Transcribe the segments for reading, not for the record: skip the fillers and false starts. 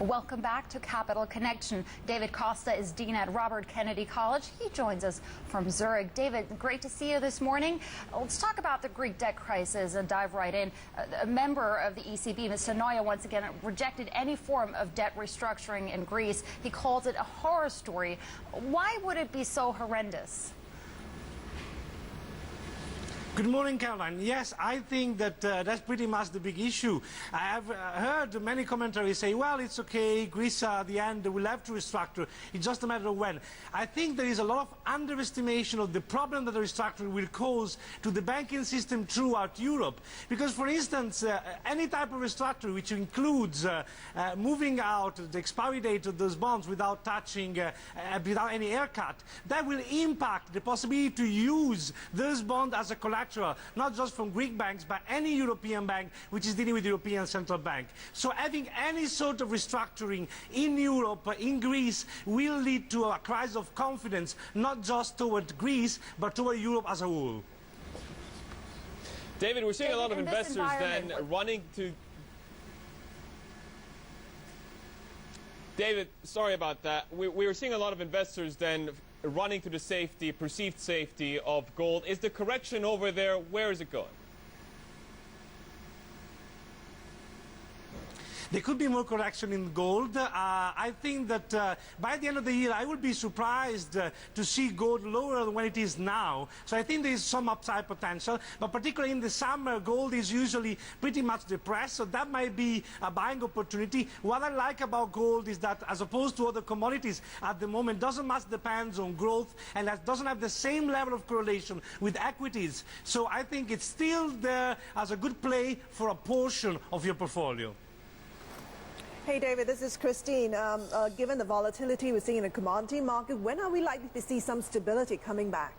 Welcome back to Capital Connection. David Costa is Dean at Robert Kennedy College. He joins us from Zurich. David, great to see you this morning. Let's talk about the Greek debt crisis and dive right in. A member of the ECB, Mr. Neuer, once again rejected any form of debt restructuring in Greece. He calls it a horror story. Why would it be so horrendous? Good morning, Caroline. Yes, I think that that's pretty much the big issue. I have heard many commentaries say, well, it's okay, Greece at the end will have to restructure. It's just a matter of when. I think there is a lot of underestimation of the problem that the restructuring will cause to the banking system throughout Europe. Because, for instance, any type of restructuring which includes moving out the expiry date of those bonds without touching, without any haircut, that will impact the possibility to use those bonds as a collateral, not just from Greek banks, but any European bank which is dealing with the European Central Bank. So having any sort of restructuring in Europe, in Greece, will lead to a crisis of confidence, not just toward Greece, but toward Europe as a whole. David, we're seeing a lot of investors then running to... David, sorry about that. We were seeing a lot of investors then running to the safety, perceived safety of gold. Is the correction over there? Where is it going? There could be more correction in gold. I think that by the end of the year, I would be surprised to see gold lower than when it is now. So I think there is some upside potential, but particularly in the summer, gold is usually pretty much depressed, so that might be a buying opportunity. What I like about gold is that, as opposed to other commodities at the moment, doesn't much depend on growth and that doesn't have the same level of correlation with equities. So I think it's still there as a good play for a portion of your portfolio. Hey David, this is Christine. Given the volatility we're seeing in the commodity market, when are we likely to see some stability coming back?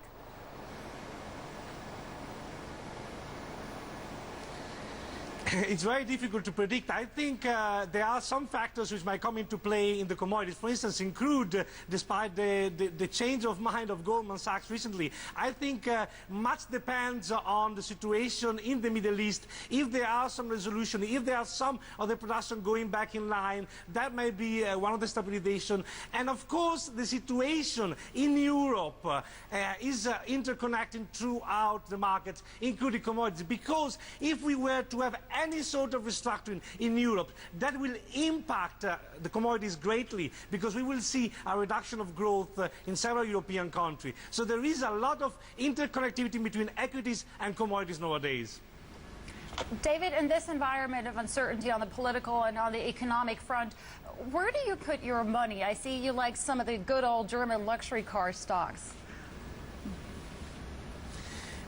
It's very difficult to predict. I think there are some factors which might come into play in the commodities. For instance, in crude, despite the change of mind of Goldman Sachs recently, I think much depends on the situation in the Middle East. If there are some resolution, if there are some of the production going back in line, that may be one of the stabilization. And of course, the situation in Europe is interconnecting throughout the markets, including commodities. Because if we were to have any sort of restructuring in Europe, that will impact the commodities greatly, because we will see a reduction of growth in several European countries. So there is a lot of interconnectivity between equities and commodities nowadays. David, in this environment of uncertainty on the political and on the economic front, where do you put your money? I see you like some of the good old German luxury car stocks.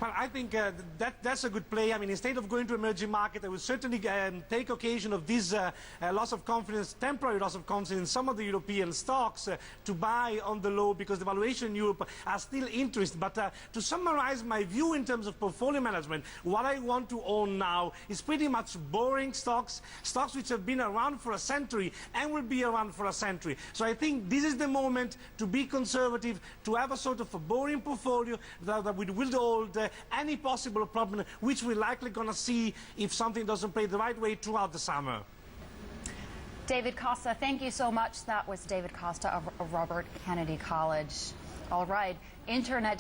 Well, I think that's a good play. I mean, instead of going to emerging market, I would certainly take occasion of this loss of confidence, temporary loss of confidence in some of the European stocks to buy on the low, because the valuation in Europe are still interest. But to summarize my view in terms of portfolio management, what I want to own now is pretty much boring stocks, stocks which have been around for a century and will be around for a century. So I think this is the moment to be conservative, to have a sort of a boring portfolio that will hold any possible problem, which we're likely going to see if something doesn't play the right way throughout the summer. David Costa, thank you so much. That was David Costa of Robert Kennedy College. All right, Internet